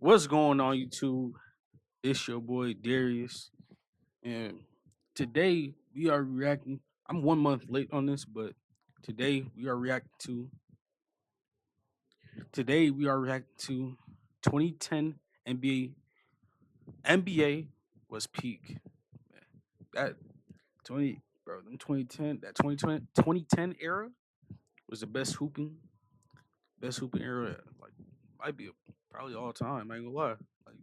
What's going on, YouTube? It's your boy Darius, and today we are reacting. I'm 1 month late on this, but today we are reacting to. Today we are reacting to 2010 NBA. NBA was peak. That 20 bro, them 2010 that 2010 era was the best hooping era. Like might be probably all time. I ain't gonna lie. Like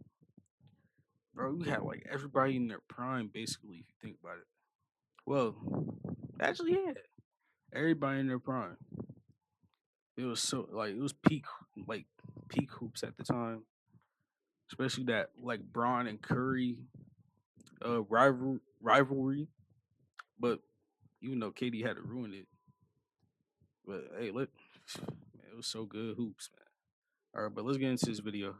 bro, we had like everybody in their prime basically. If you think about it. Well, actually, yeah, everybody in their prime. It was so like it was like peak hoops at the time, especially that like Braun and Curry rivalry. But even though KD had to ruin it, but hey, look, man, it was so good hoops, man. All right, but let's get into this video.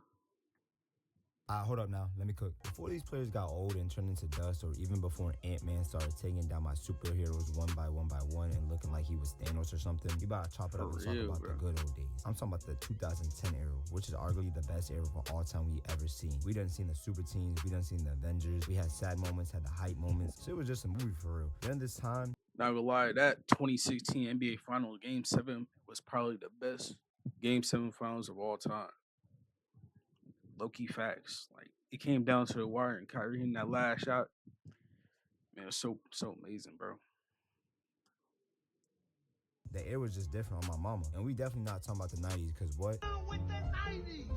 Hold up now. Let me cook. Before these players got old and turned into dust, or even before Ant-Man started taking down my superheroes one by one and looking like he was Thanos or something, you about to chop it For up and talk real, about bro. the good old days. I'm talking about the 2010 era, which is arguably the best era of all time we ever seen. We done seen the super teams, we done seen the Avengers, we had sad moments, had the hype moments. So it was just a movie for real. During this time, Not gonna lie, that 2016 NBA Finals Game 7 was probably the best Game 7 Finals of all time. Low key facts. Like it came down to the wire and Kyrie hitting that last shot. Man, it was so amazing, bro. the era was just different on my mama. And we definitely not talking about the 90s, because what? With the 90s.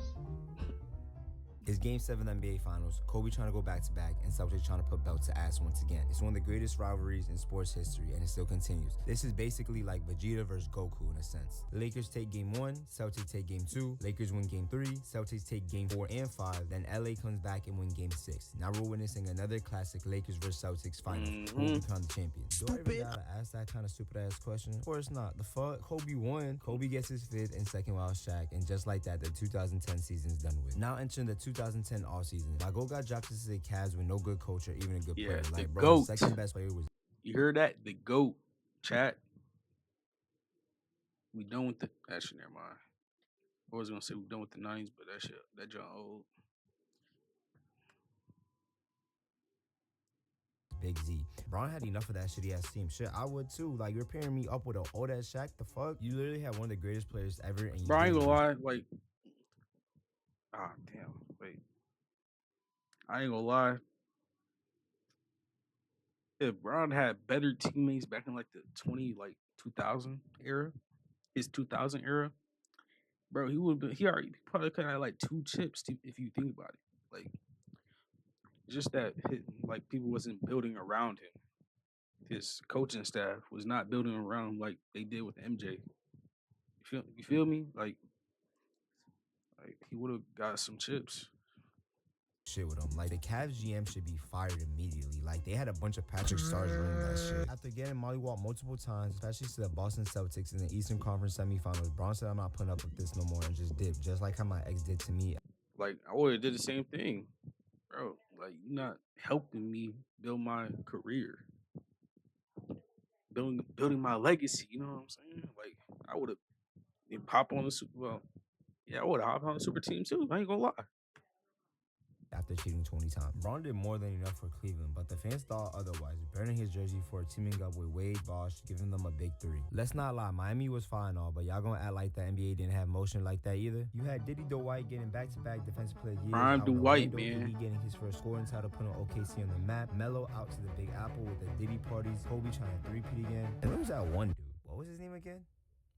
It's Game 7 NBA Finals, Kobe trying to go back-to-back, and Celtics trying to put belt to ass once again. It's one of the greatest rivalries in sports history, and it still continues. This is basically like Vegeta versus Goku in a sense. The Lakers take Game 1, Celtics take Game 2, Lakers win Game 3, Celtics take Game 4 and 5, then LA comes back and win Game 6. Now we're witnessing another classic Lakers versus Celtics final. Who will become the champion? Do I even gotta ask that kind of stupid-ass question? Of course not. The fuck? Kobe won. Kobe gets his 5th and 2nd while Shaq, and just like that, the 2010 season's done with. Now entering the 2010 offseason. My goal got dropped to the Cavs with no good coach or even a good Yeah, player. the Like, bro, GOAT. the second best player was. You heard that? The GOAT. Chat. We done with the actually never mind. I was gonna say we done with the 90s, but that John old. Big Z. Braun had enough of that shitty ass team. Shit, I would too. Like, you're pairing me up with an old ass Shaq. The fuck? You literally had one of the greatest players ever, and you Bro, I ain't didn't gonna lose. lie, like damn, wait. I ain't gonna lie. If Brown had better teammates back in like the 2000 era, his 2000 era, bro, he probably could have had like 2 chips if you think about it. Like just that like people wasn't building around him. His coaching staff was not building around him like they did with MJ. You feel me? Like he would have got some chips. Shit with him. Like, the Cavs GM should be fired immediately. Like, they had a bunch of Patrick Stars running that shit. After getting mollywalled multiple times, especially to the Boston Celtics in the Eastern Conference semifinals, Braun said, "I'm not putting up with this no more," and just dipped, just like how my ex did to me. Like I would have did the same thing, bro. Like you're not helping me build my career, building my legacy. You know what I'm saying? Like I would have pop on the Super Bowl. Yeah, I would have hopped on the super team too. I ain't gonna lie. After cheating 20 times. Braun did more than enough for Cleveland, but the fans thought otherwise, burning his jersey for teaming up with Wade, Bosh, giving them a big 3. Let's not lie, Miami was fine all, but y'all gonna act like the NBA didn't have motion like that either? You had Diddy Dwight getting back-to-back defensive player of the year. Prime Dwight, Orlando, man. He getting his first scoring title, putting OKC on the map. Melo out to the Big Apple with the Diddy parties. Kobe trying to three-peat again. And there was that one dude. What was his name again?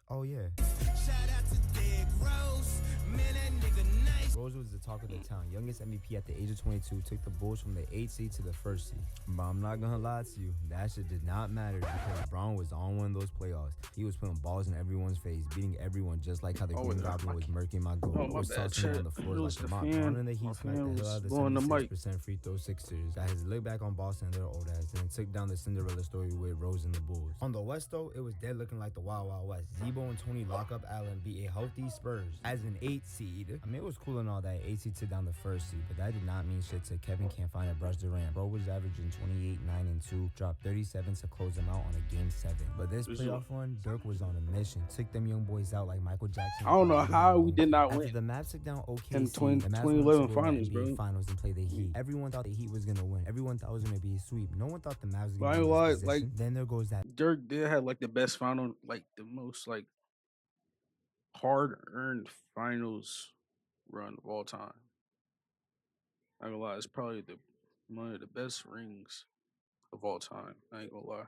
Oh, yeah. Shout out to Dick Rose. Man, that nigga nice. Rose was the talk of the town. Youngest MVP at the age of 22, took the Bulls from the 8th seed to the 1st seed. But I'm not gonna lie to you, that shit did not matter because Braun was on one of those playoffs. He was putting balls in everyone's face, beating everyone just like how the Green Goblin was murking my goal. Oh, my Was bad, tossing him on chat. the floor It like was a the mop. fan. Braun and the My Heat smacked fan the hell out of the was blowing the mic. 76% free throw Sixers. Got his leg back on Boston and their old ass, and took down the Cinderella story with Rose and the Bulls. On the West though, it was dead looking like the Wild Wild West. Zebo and Tony lock up Allen beat a healthy Spurs. As an 8 seed. I mean, it was cool and all that. 8 seed took down the first seed, but that did not mean shit to Kevin Can't Find It, Brush Durant. Bro was averaging 28, 9, and 2, dropped 37 to close them out on a game 7. But this playoff run, Dirk was on a mission. Took them young boys out like Michael Jackson. I don't know how we did not win. After the Mavs took down OKC in the 2011 finals, bro. Finals and play the Heat. Everyone thought the Heat was gonna win. Everyone thought it was gonna be a sweep. No one thought the Mavs was gonna Why, be in this like, position. Then there goes that Dirk did have like the best final, like the most like hard-earned finals run of all time. I ain't gonna lie, it's probably one of the best rings of all time. I ain't gonna lie.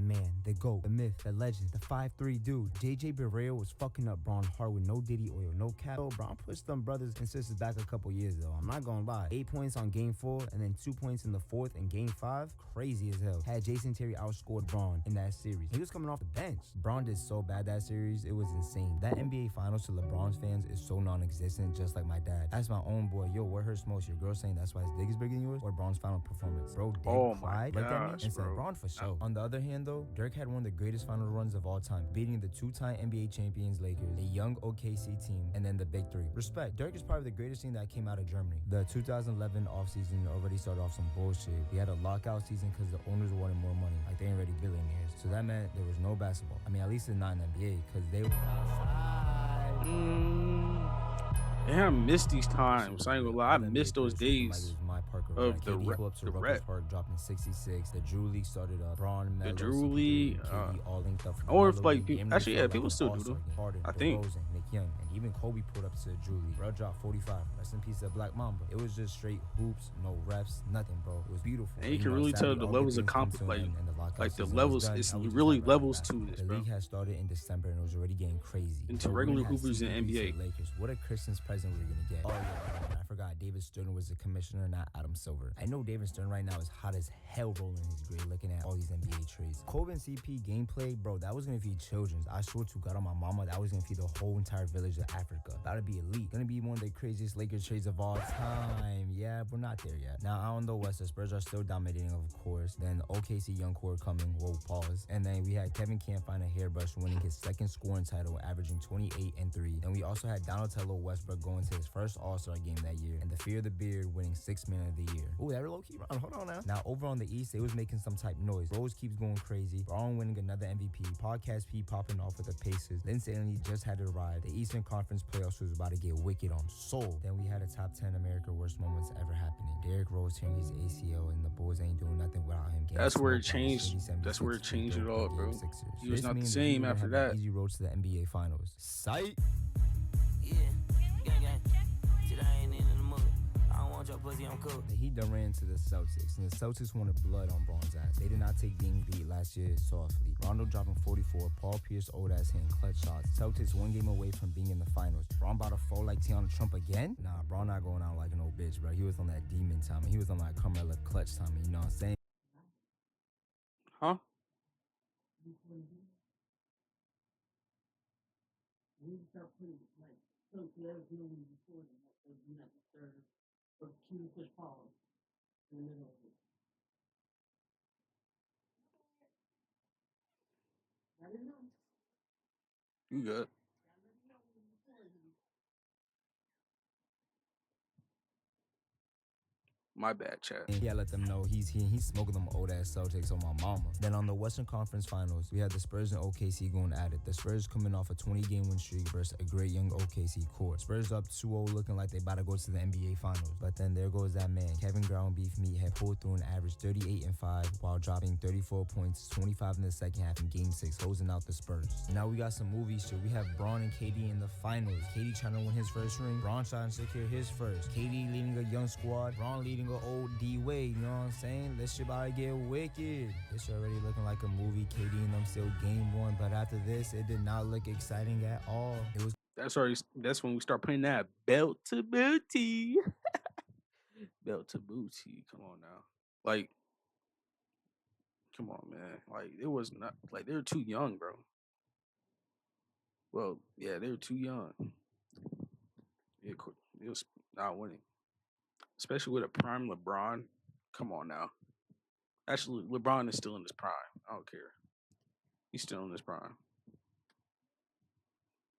man, the GOAT, the myth, the legend, the 5'3" dude. JJ Barea was fucking up Braun hard with no Diddy oil, no cap. So Braun pushed them brothers and sisters back a couple years though. I'm not gonna lie. 8 points on game 4 and then 2 points in the 4th and game 5. Crazy as hell. Had Jason Terry outscored Braun in that series. He was coming off the bench. Braun did so bad that series, it was insane. That NBA Finals to LeBron's fans is so non-existent, just like my dad. That's my own boy. Yo, what hurts most? Your girl saying that's why his dick is bigger than yours, or Braun's final performance? Bro, cried, looked at me and said, Braun for sure. On the other hand though, Dirk had one of the greatest final runs of all time, beating the 2-time NBA champions Lakers, a young OKC team, and then the Big Three. Respect. Dirk is probably the greatest thing that came out of Germany. The 2011 offseason already started off some bullshit. We had a lockout season because the owners wanted more money, like they ain't already billionaires. So that meant there was no basketball. I mean, at least in non-NBA, because they were outside. Yeah, I miss these times. I ain't gonna lie, I miss those days of the rep. Park dropping 66. The Drew League started up. Braun, Melo, The Drew League. all linked up. I wonder if like actually, yeah, people still do them. Harden, I think. DeRozan, Nick Young, and even Kobe pulled up to the Drew League. Bro dropped 45. Rest in peace to Black Mamba. It was just straight hoops, no reps, nothing, bro. It was beautiful. And you can really tell the levels of like the levels. It's really levels to this, bro. The league had started in December and it was already getting crazy. Into regular hoopers in NBA. Lakers. What a Christmas present we're gonna get. Oh yeah, I forgot David Stern was the commissioner, not Adam Silver. I know David Stern right now is hot as hell rolling his grave looking at all these NBA trades. Kobe and CP gameplay, bro, that was gonna feed children's. I swear to God on my mama, that was gonna feed the whole entire village of Africa. That'd be elite. Gonna be one of the craziest Lakers trades of all time. Yeah, we're not there yet. Now, out on the West, the Spurs are still dominating, of course. Then OKC young core coming, whoa, pause. And then we had Kevin Can't Find a Hairbrush winning his second scoring title, averaging 28 and 3. And we also had Donatello Westbrook going to his first All-Star game that year, and the Fear of the Beard winning 6th Man of the Year. Ooh, that low-key run. Hold on now. Now, over on the East, they was making some type noise. Rose keeps going crazy. Braun winning another MVP. Podcast P popping off with the Pacers. Then Stanley just had arrived. The Eastern Conference playoffs was about to get wicked on soul. Then we had a top 10 America worst moments ever happening. Derrick Rose tearing his ACL, and the Bulls ain't doing nothing without him. That's where it changed. That's where it changed it all, bro. He was not the same after that. Easy road to the NBA Finals. Sight. Yeah, gang. Shit, I ain't in the mood. I don't want your pussy, I'm cool. The Heat done ran to the Celtics, and the Celtics wanted blood on Braun's ass. They did not take getting beat last year softly. Rondo dropping 44, Paul Pierce old ass hitting clutch shots. Celtics one game away from being in the finals. Braun about to fall like Tiana Trump again? Nah, Braun not going out like an old bitch, bro. He was on that demon time, and he was on that Carmella clutch time, you know what I'm saying? Huh? You good? My bad, chat. Yeah, let them know he's here. He's smoking them old ass Celtics on my mama. Then on the Western Conference Finals, we had the Spurs and OKC going at it. The Spurs coming off a 20-game win streak versus a great young OKC core. Spurs up 2-0, looking like they about to go to the NBA Finals. But then there goes that man, Kevin Ground Beef Meathead, pulled through an average 38 and 5 while dropping 34 points, 25 in the second half in Game 6, closing out the Spurs. Now we got some movie shit. We have Braun and KD in the finals. KD trying to win his first ring. Braun trying to secure his first. KD leading a young squad. Braun leading a old D-Wade, you know what I'm saying? This shit about to get wicked. This shit already looking like a movie. KD and them still game one, but after this, it did not look exciting at all. It was. That's when we start putting that belt to booty. Belt to booty. Come on now. Like, come on, man. Like, it was not like they were too young, bro. Well, yeah, they were too young. It was not winning. Especially with a prime LeBron. Come on now. Actually, LeBron is still in his prime. I don't care. He's still in his prime.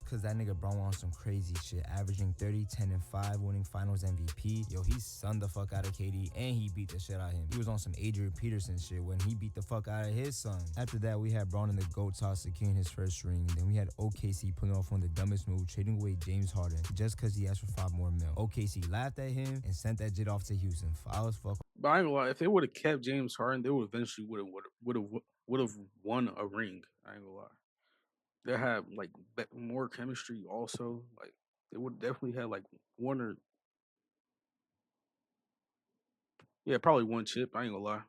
Cause that nigga Bron on some crazy shit, averaging 30, 10, and 5, winning Finals MVP. Yo, he sunned the fuck out of KD and he beat the shit out of him. He was on some Adrian Peterson shit when he beat the fuck out of his son. After that, we had Bron in the GOAT toss securing his first ring. Then we had OKC pulling off on the dumbest move, trading away James Harden just cause he asked for 5 more mil. OKC laughed at him and sent that jit off to Houston. Foul as fuck. But I ain't gonna lie, if they would have kept James Harden, they would eventually would have won a ring. I ain't gonna lie. They have like more chemistry. Also, like they would definitely have like one or yeah, probably one chip. I ain't gonna lie.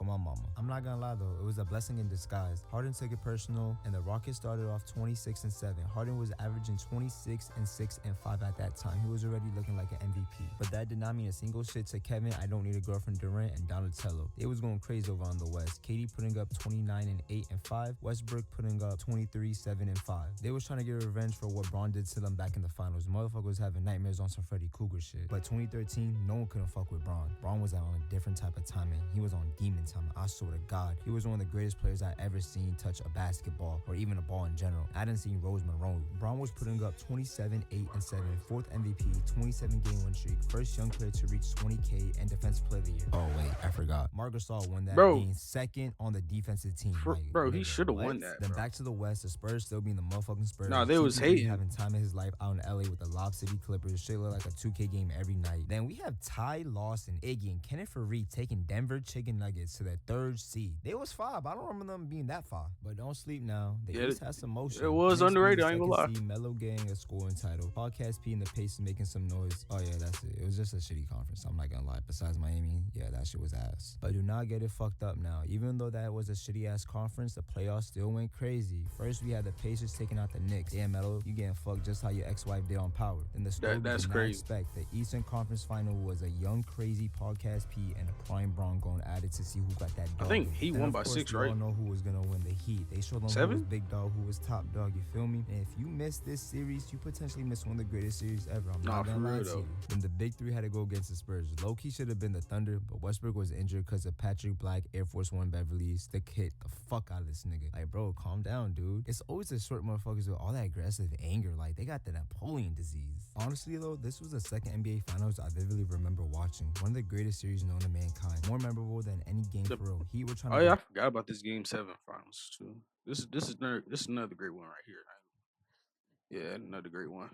My mama. I'm not gonna lie though, it was a blessing in disguise. Harden took it personal, and the Rockets started off 26-7. Harden was averaging 26 and 6 and 5 at that time. He was already looking like an MVP. But that did not mean a single shit to Kevin, I don't need a girlfriend Durant, and Donatello. They was going crazy over on the West. KD putting up 29 and 8 and 5. Westbrook putting up 23, 7 and 5. They was trying to get revenge for what Bron did to them back in the finals. Motherfucker was having nightmares on some Freddy Krueger shit. But 2013, no one couldn't fuck with Bron. Bron was on a different type of timing. He was on demon time. I swear to God, he was one of the greatest players I ever seen touch a basketball or even a ball in general. I didn't see Rose Monroe. Bron was putting up 27, 8 and 7, 4th MVP, 27 game win streak, first young player to reach 20K, and defensive player of the year. Oh wait, I forgot. Marc Gasol won that, being second on the defensive team. Bro, he should have won that. Then bro. back to the West, the Spurs still being the motherfucking Spurs. Nah, they was hating. Having time of his life out in LA with the Lob City Clippers. Shit look like a 2K game every night. Then we have Ty Lawson, Iggy, and Kenneth Faried taking Denver Chicken Nuggets to their 3rd seed. They was far, but I don't remember them being that far. But don't sleep now. The East has some motion. It was underrated, I ain't gonna lie. Melo getting a scoring title. Podcast P and the Pacers making some noise. Oh yeah, that's it. It was just a shitty conference. I'm not gonna lie. Besides Miami, yeah, that shit was ass. But do not get it fucked up now. Even though that was a shitty ass conference, the playoffs still went crazy. First, we had the Pacers taking out the Knicks. Damn, Melo, you getting fucked just how your ex-wife did on Power. Then the story that's did not crazy. expect. The Eastern Conference Final was a young, crazy Podcast P and a prime Bron going at it to see who got that dog. I think he Then, won of by course, 6, we right? all know who was gonna win the Heat. They showed them 7? who was big dog, who was top dog. You feel me? And if you missed this series, you potentially missed one of the greatest series ever. I'm not gonna lie to you. Then the big 3 had to go against the Spurs. Low-key should have been the Thunder, but Westbrook was injured because of Patrick Black, Air Force One Beverly. Stick hit the fuck out of this nigga. Like, bro, calm down, dude. It's always the short motherfuckers with all that aggressive anger. Like, they got the Napoleon disease. Honestly, though, this was the second NBA Finals I vividly remember watching. One of the greatest series known to mankind. More memorable than any game for real. He were trying to. Oh yeah, I forgot about this Game 7 finals too. This is another great one right here. Yeah, another great one.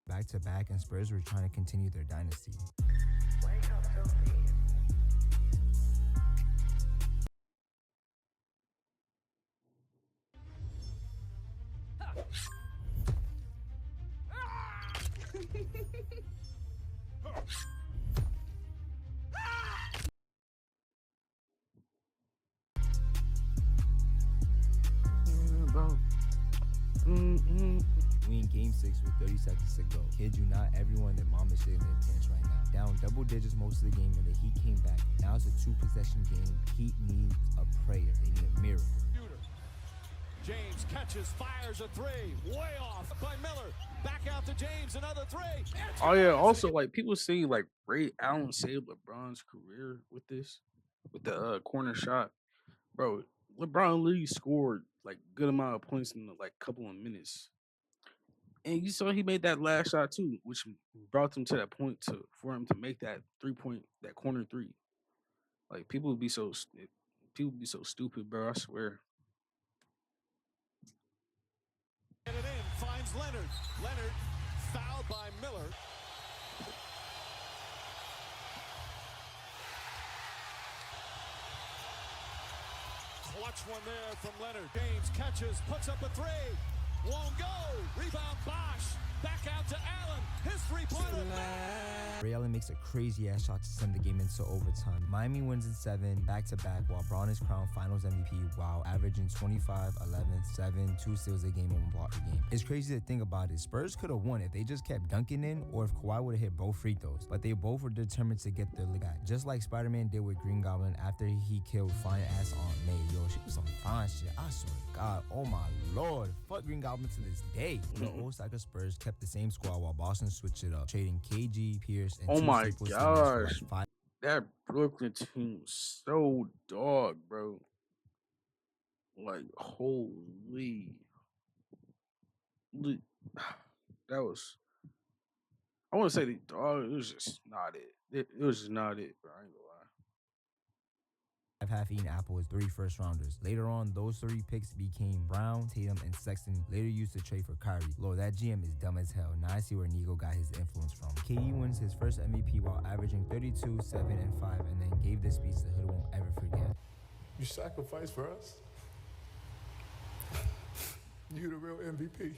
Back to back, and Spurs were trying to continue their dynasty. We in game 6 with 30 seconds to go. Kid you not, everyone and mom is shitting their pants right now. Down double digits most of the game, and the Heat came back. Now it's a 2-possession game. Heat needs a prayer. They need a miracle. James catches, fires a 3, way off by Miller. Back out to James, another 3. Oh yeah, also like people see like Ray Allen saved LeBron's career with the corner shot, bro. LeBron literally scored like good amount of points in like couple of minutes, and you saw he made that last shot too, which brought him to that point for him to make that 3-point that corner 3. Like people be so stupid, bro. I swear. Get it in, finds Leonard. Leonard fouled by Miller. Clutch one there from Leonard. James catches, puts up a 3. Won't go. Rebound Bosch. Back out to Allen. His 3-pointer. Ray Allen makes a crazy ass shot to send the game into overtime. Miami wins in 7 back-to-back while Bron is crowned Finals MVP while averaging 25, 11, 7, 2 steals a game and 1 block a game. It's crazy to think about it. Spurs could have won if they just kept dunking in or if Kawhi would have hit both free throws. But they both were determined to get their lick back. Just like Spider-Man did with Green Goblin after he killed fine ass Aunt May. Yo, she was some fine shit. I swear to God. Oh my Lord. Fuck Green Goblin to this day. The Osaka Spurs kept the same squad while Boston switched it up, trading KG, Pierce, and Oh my Staples gosh. for like 5. That Brooklyn team was so dog, bro. Like, holy. That was. I want to say, it was just not it. It was just not it, bro. I ain't gonna lie. Half-eaten apple is 3 first-rounders. Later on, those 3 picks became Brown, Tatum, and Sexton, later used to trade for Kyrie. Lord, that GM is dumb as hell. Now I see where Nigo got his influence from. KD wins his first MVP while averaging 32, 7, and 5, and then gave this speech the hood won't ever forget. You sacrificed for us. You the real MVP.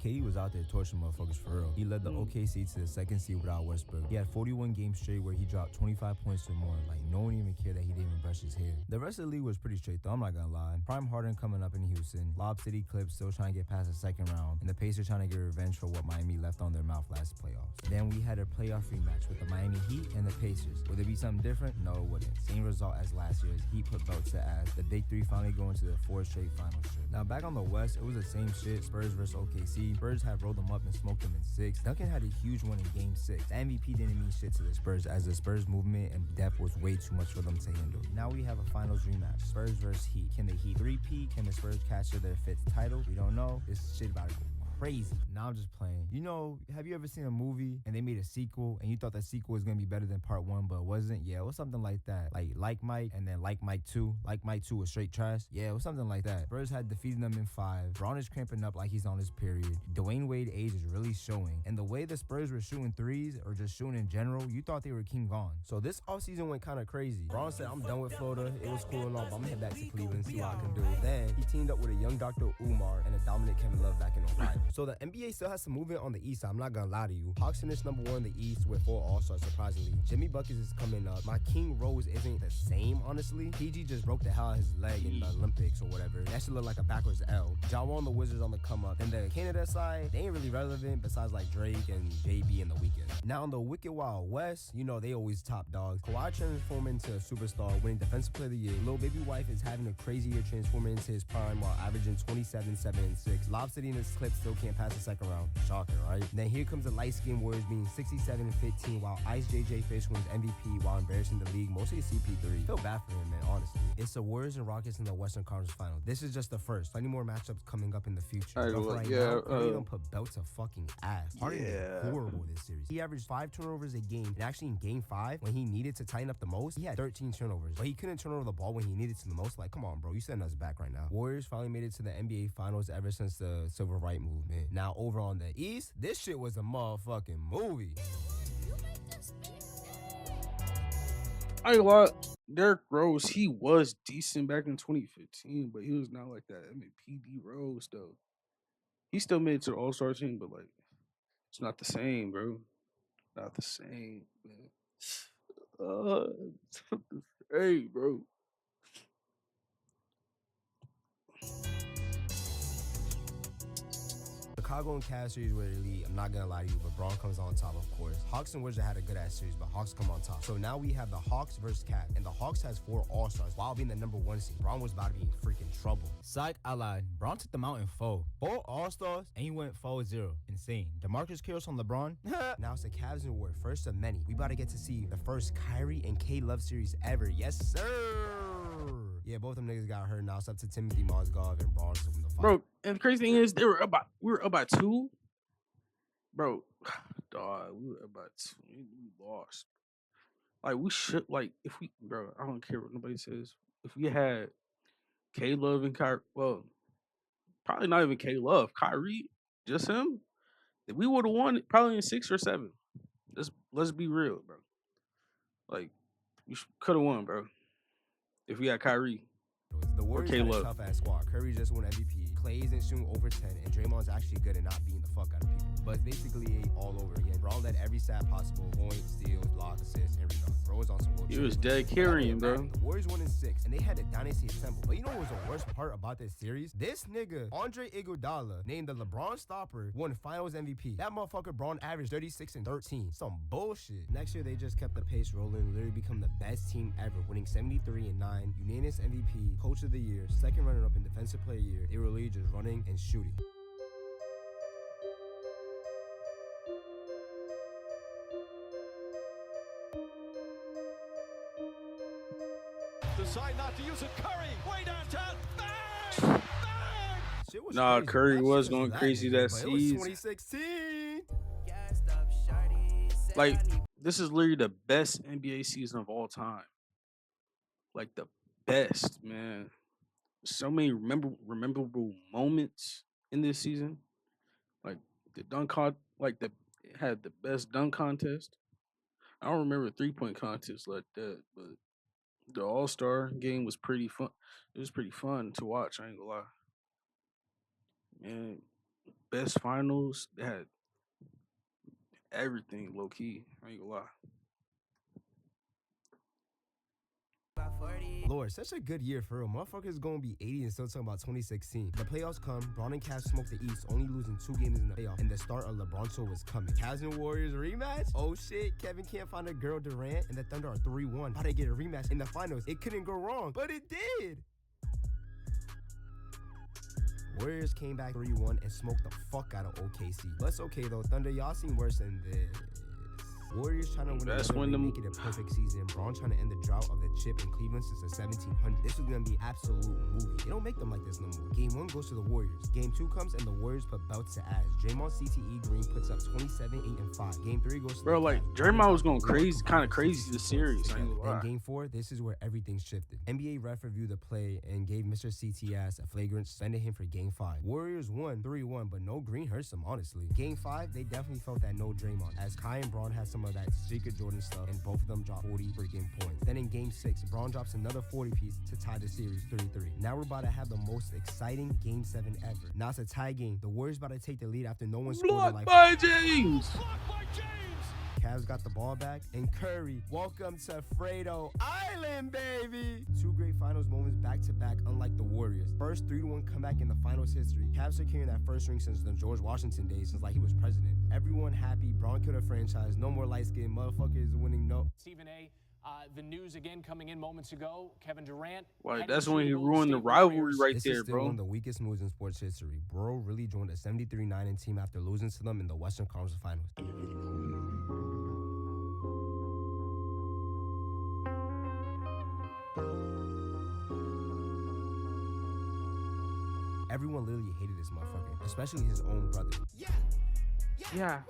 KD was out there torching motherfuckers for real. He led the OKC to the 2nd seed without Westbrook. He had 41 games straight where he dropped 25 points or more. Like, no one even cared that he didn't even brush his hair. The rest of the league was pretty straight though, I'm not gonna lie. Prime Harden coming up in Houston. Lob City Clips still trying to get past the 2nd round. And the Pacers trying to get revenge for what Miami left on their mouth last playoffs. Then we had a playoff rematch with the Miami Heat and the Pacers. Would it be something different? No, it wouldn't. Same result as last year's. Heat put belts to ass. The Big Three finally going to their 4th straight final trip. Now back on the West, it was the same shit. Spurs versus OKC. Spurs had rolled them up and smoked them in 6. Duncan had a huge one in game 6. The MVP didn't mean shit to the Spurs as the Spurs movement and depth was way too much for them to handle. Now we have a finals rematch. Spurs versus Heat. Can the Heat repeat? Can the Spurs capture their 5th title? We don't know. This shit about to go crazy. Now I'm just playing. You know, have you ever seen a movie and they made a sequel and you thought the sequel was gonna be better than part 1 but it wasn't? Yeah, it was something like that. Like Mike and then Like Mike 2. Like Mike 2 was straight trash. Yeah, it was something like that. Spurs had defeated them in 5. Braun is cramping up like he's on his period. Dwayne Wade age is really showing. And the way the Spurs were shooting threes or just shooting in general, you thought they were king gone. So this offseason went kind of crazy. Braun said, I'm done with Florida. It was cool and all, but I'm gonna head back to Cleveland and see what I can do. Then he teamed up with a young Dr. Umar and a dominant Kevin Love back in Ohio. So the NBA still has some movement on the East. I'm not gonna lie to you. Hawks finished number 1 in the East with 4 All-Stars, surprisingly. Jimmy Buckets is coming up. My King Rose isn't the same, honestly. PG just broke the hell out of his leg in the Olympics or whatever. That should look like a backwards L. Ja Wall and the Wizards on the come up. And the Canada side, they ain't really relevant besides like Drake and JB and The Weeknd. Now on the Wicked Wild West, you know they always top dogs. Kawhi transforming into a superstar, winning Defensive Player of the Year. Lil Baby Wife is having a crazy year transforming into his prime while averaging 27, 7, and 6. Lob City in this clip still can't pass the 2nd round. Shocker, right? Then here comes the light-skinned Warriors being 67 and 15 while Ice JJ Fish wins MVP while embarrassing the league, mostly CP3. Feel bad for him, man, honestly. It's the Warriors and Rockets in the Western Conference Final. This is just the first. Plenty more matchups coming up in the future. But for right now, Curry don't put belt to fucking ass. Harden is horrible this series. He averaged 5 turnovers a game, and actually in game 5, when he needed to tighten up the most, he had 13 turnovers. But he couldn't turn over the ball when he needed to the most. Like, come on, bro. You sending us back right now. Warriors finally made it to the NBA Finals ever since the Civil Rights Movement. Now, over on the East, this shit was a motherfucking movie. I ain't gonna lie. Derrick Rose, he was decent back in 2015, but he was not like that MVP D Rose though. He still made it to the All-Star team, but like it's not the same, bro. Not the same, man. It's not the same, bro. Chicago and Cavs series were elite. I'm not gonna lie to you, but Braun comes on top, of course. Hawks and Wizards had a good ass series, but Hawks come on top. So now we have the Hawks versus Cavs, and the Hawks has 4 All-Stars while being the number 1 seed. Braun was about to be in freaking trouble. Psych, I lied. Braun took them out in 4 All-Stars, and he went 4-0. Insane. DeMarcus Carroll's on LeBron. Now it's the Cavs and Warriors, first of many. We about to get to see the first Kyrie and K Love series ever. Yes, sir. Yeah, both them niggas got hurt now. It's up to Timothy Mozgov and Braun to win the fight. Bro, and the crazy thing is we were up by 2. Bro, dog, we were up by 2. We lost. Like we should if we bro, I don't care what nobody says. If we had K Love and Kyrie, well, probably not even K Love, Kyrie, just him, then we would have won it probably in 6 or 7. Let's be real, bro. Like we could have won, bro. If we had Kyrie. The Warriors got a tough-ass squad. Curry just won MVP. Clay isn't shooting over 10, and Draymond's actually good at not beating the fuck out of people. But it's basically all over again. Braun led every stat possible. Points, steals, blocks, assists, and rebounds. Bro was on some bullshit. He was dead carrying, bro. The Warriors won in 6, and they had a dynasty assemble. But you know what was the worst part about this series? This nigga, Andre Iguodala, named the LeBron stopper, won Finals MVP. That motherfucker Braun averaged 36 and 13. Some bullshit. Next year, they just kept the pace rolling, literally become the best team ever, winning 73 and 9, unanimous MVP, Coach of the Year, 2nd runner-up in Defensive Player of the Year. They were literally just running and shooting. The Decide not to use it. Curry, way downtown. Bang! Bang! Shit was Nah, crazy. Curry Not was just going that crazy nigga, that but it was season. 2016. Like, this is literally the best NBA season of all time. Like, the best, man. So many memorable moments in this season. Like, the dunk con, like, it had the best dunk contest. I don't remember a 3-point contest like that, but the All Star game was pretty fun. It was pretty fun to watch. I ain't gonna lie. And best finals, they had everything low key. I ain't gonna lie. Lord, such a good year for real. Motherfuckers gonna be 80 and still talking about 2016. The playoffs come, Braun and Cavs smoke the East, only losing 2 games in the playoff, and the start of LeBron show was coming. Cavs and Warriors rematch? Oh shit, Kevin can't find a girl Durant, and the Thunder are 3-1. How they get a rematch in the finals? It couldn't go wrong, but it did. Warriors came back 3-1 and smoked the fuck out of OKC. But it's okay though, Thunder, y'all seem worse than this. Warriors trying to win That's another when ring, them- make it a perfect season. Braun trying to end the drought of the chip in Cleveland since the 1700s. This was gonna be absolute movie. They don't make them like this no more. Game 1 goes to the Warriors. Game 2 comes and the Warriors put belts to ass. Draymond CTE Green puts up 27, 8, and 5. Game 3 goes to Bro, the like, Cavs. Draymond was going Warriors crazy, kind of crazy this series. I ain't gonna Then lie. game 4, this is where everything shifted. NBA ref reviewed the play and gave Mr. CTS a flagrant, suspended him for game 5. Warriors won 3-1, but no Green hurts them, honestly. Game 5, they definitely felt that no Draymond, as Kai and Braun had some of that secret Jordan stuff, and both of them dropped 40 freaking points. Then in game 6, Braun drops another 40 piece to tie the series 3-3. Now we're about to have the most exciting game 7 ever. Now it's a tie game. The Warriors about to take the lead after no one scored in Blocked like by James. Blocked by James. Cavs got the ball back, and Curry, welcome to Fredo Island, baby! 2 great finals moments back-to-back, unlike the Warriors. First 3-1 comeback in the finals history. Cavs securing that first ring since the George Washington days, since like he was president. Everyone happy, Braun killed a franchise, no more light-skinned motherfuckers winning, no. Stephen A., the news again coming in moments ago. Kevin Durant. Like, heading that's to when the he Golden ruined the State rivalry Warriors. right This there, is still bro. one of the weakest moves in sports history. Bro really joined a 73-9 team after losing to them in the Western Conference Finals. Everyone literally hated this motherfucker, especially his own brother. Yeah.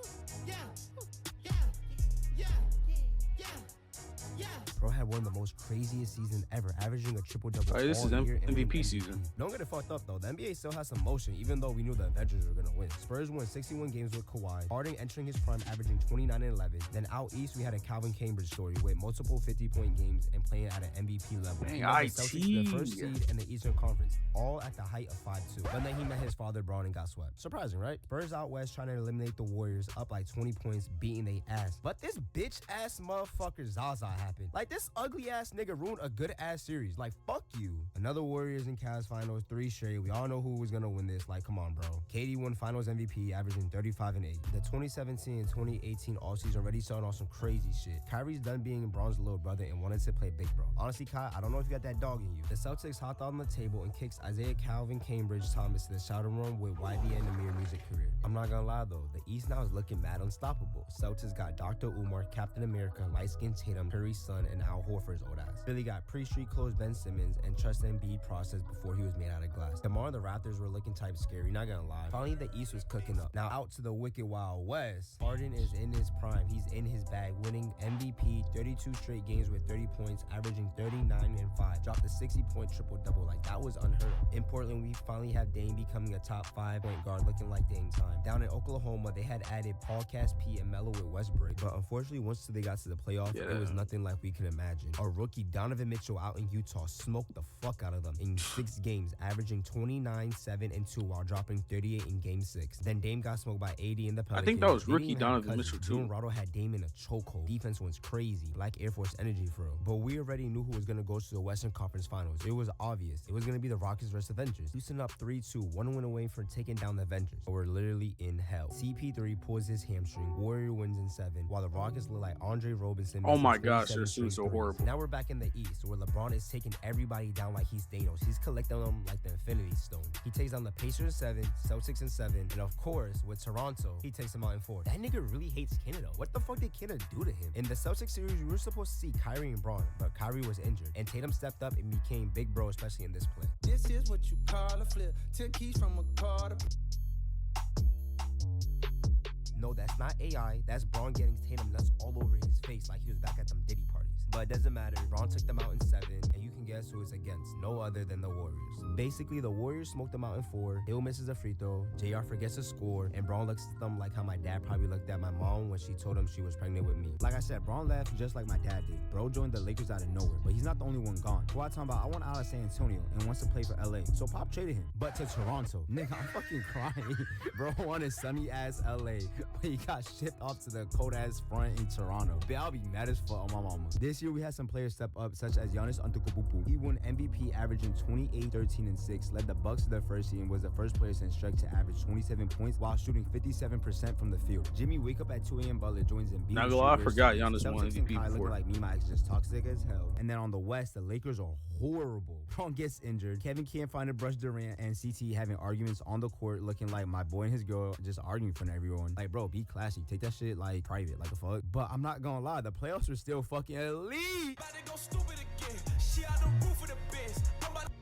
Bro had one of the most craziest seasons ever, averaging a triple-double Right, this all is year and MVP winning season. Don't get it fucked up, though. The NBA still has some motion, even though we knew the Avengers were going to win. Spurs won 61 games with Kawhi. Harden entering his prime, averaging 29 and 11. Then out east, we had a Calvin Cambridge story with multiple 50-point games and playing at an MVP level. Dang, He led the IT. Celtics to the first seed in the Eastern Conference, all at the height of 5'2". But then he met his father, Braun, and got swept. Surprising, right? Spurs out west trying to eliminate the Warriors, up like 20 points, beating they ass. But this bitch-ass motherfucker Zaza happened. Like, this ugly-ass nigga ruined a good-ass series. Like, fuck you. Another Warriors and Cavs finals, 3 straight. We all know who was gonna win this. Like, come on, bro. KD won finals MVP, averaging 35 and 8. The 2017 and 2018 offseason already started on some crazy shit. Kyrie's done being Braun's little brother and wanted to play big bro. Honestly, Kai, I don't know if you got that dog in you. The Celtics hopped on the table and kicks Isaiah Calvin Cambridge Thomas to the shouting room with YBN Amir music career. I'm not gonna lie though, the East now is looking mad unstoppable. Celtics got Dr. Umar, Captain America, light-skinned Tatum, Curry's son, and Al Horford's old ass. Philly got pre-street clothes Ben Simmons and trust Embiid process before he was made out of glass. Tomorrow the Raptors were looking type scary, not gonna lie. Finally the East was cooking up. Now out to the wicked Wild West. Harden is in his prime. He's in his bag, winning MVP, 32 straight games with 30 points, averaging 39 and 5. Dropped a 60-point triple-double. Like, that was unheard of. In Portland, we finally have Dame becoming a top 5 point guard looking like Dame time. Down in Oklahoma, they had added Paul Cass P and Melo with Westbrook, but unfortunately, once they got to the playoffs, it was nothing like we could imagine. Our rookie Donovan Mitchell out in Utah smoked the fuck out of them in 6 games, averaging 29, 7, and 2 while dropping 38 in game 6. Then Dame got smoked by 80 in the Pelicans. I think that was They rookie didn't even have Donovan Cousins. Mitchell, too. June Rado had Dame in a chokehold. Defense was crazy, like Air Force energy for real. But we already knew who was gonna go to the Western Conference Finals. It was obvious. It was gonna be the Rockets versus Avengers. Houston up 3-2, 1 win away from taking down the Avengers. But we're literally in hell. CP3 pulls his hamstring. Warrior wins in 7, while the Rockets look like Andre Robinson. Oh my missing gosh, 27 this is straight so threes. horrible. Now we're back in the East, where LeBron is taking everybody down like he's Thanos. He's collecting them like the Infinity Stone. He takes down the Pacers in 7, Celtics in 7, and of course, with Toronto, he takes them out in 4. That nigga really hates Canada. What the fuck did Canada do to him? In the Celtics series, we were supposed to see Kyrie and Braun, but Kyrie was injured, and Tatum stepped up and became big bro, especially in this play. This is what you call a flip. Took keys from a car to No, that's not AI. That's Braun getting Tatum nuts all over his face like he was back at them Diddy parties. But it doesn't matter. Braun took them out in 7, and you can guess who it's against. No other than the Warriors. Basically, the Warriors smoked them out in 4. Hill misses a free throw. JR forgets to score, and Braun looks at them like how my dad probably looked at my mom when she told him she was pregnant with me. Like I said, Braun left just like my dad did. Bro joined the Lakers out of nowhere, but he's not the only one gone. Who I talking about? I want out of San Antonio and wants to play for LA. So Pop traded him, but to Toronto. Nigga, I'm fucking crying. Bro wanted sunny ass LA, but he got shipped off to the cold ass front in Toronto. But I'll be mad as fuck on my mama. This year we had some players step up, such as Giannis Antetokounmpo. He won MVP averaging 28, 13, and 6, led the Bucks to their first seed, and was the first player since Shrek to average 27 points while shooting 57% from the field. Jimmy wake up at 2 a.m. Butler joins in. Not gonna lie, I forgot Giannis won Celtics and MVP Kai before. looking like me, my ex just toxic as hell. And then on the West, the Lakers are horrible. Braun gets injured. Kevin can't find a brush Durant, and CT having arguments on the court, looking like my boy and his girl just arguing in front of everyone. Like, bro, be classy. Take that shit like private, like the fuck. But I'm not gonna lie, the playoffs are still fucking elite. about to go stupid again. She out the roof of the biz. I'm about to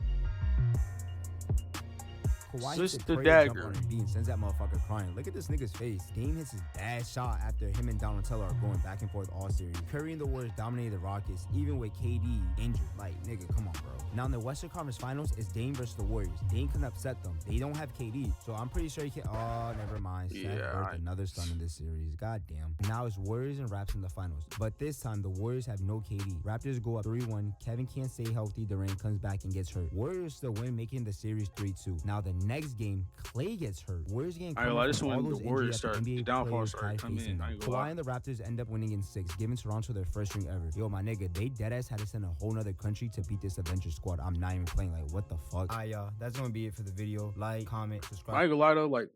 Kawhi Switch hits the a prayer jump dagger. on Embiid and sends that motherfucker crying. Look at this nigga's face. Dame hits his bad shot after him and Donatello are going back and forth all series. Curry and the Warriors dominated the Rockets, even with KD injured. Like, nigga, come on, bro. Now in the Western Conference Finals, it's Dame versus the Warriors. Dame can upset them. They don't have KD, so I'm pretty sure he can. Oh, never mind. Seth birthed another son in this series. God damn. Now it's Warriors and Raps in the finals. But this time, the Warriors have no KD. Raptors go up 3-1. Kevin can't stay healthy. Durant comes back and gets hurt. Warriors still win, making the series 3-2. Now the next game, Clay gets hurt. Warriors getting I ain't gonna lie, covered this from one, all the those Warriors injuries that start, the the NBA downfall players started tried coming facing in. I them. ain't gonna lie. Kawhi and the Raptors end up winning in 6, giving Toronto their first ring ever. Yo, my nigga, they deadass had to send a whole nother country to beat this Avengers squad. I'm not even playing. Like, what the fuck? Alright, y'all, that's gonna be it for the video. Like, comment, subscribe. I ain't gonna lie though, like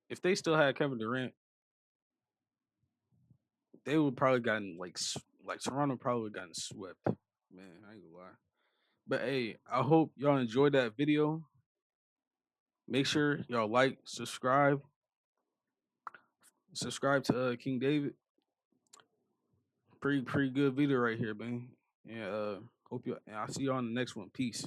if they still had Kevin Durant, they would probably gotten like Toronto probably would gotten swept. Man, I ain't gonna lie. But hey, I hope y'all enjoyed that video. Make sure y'all like, subscribe to King David. Pretty good video right here, man. And hope you. And I'll see you on the next one. Peace.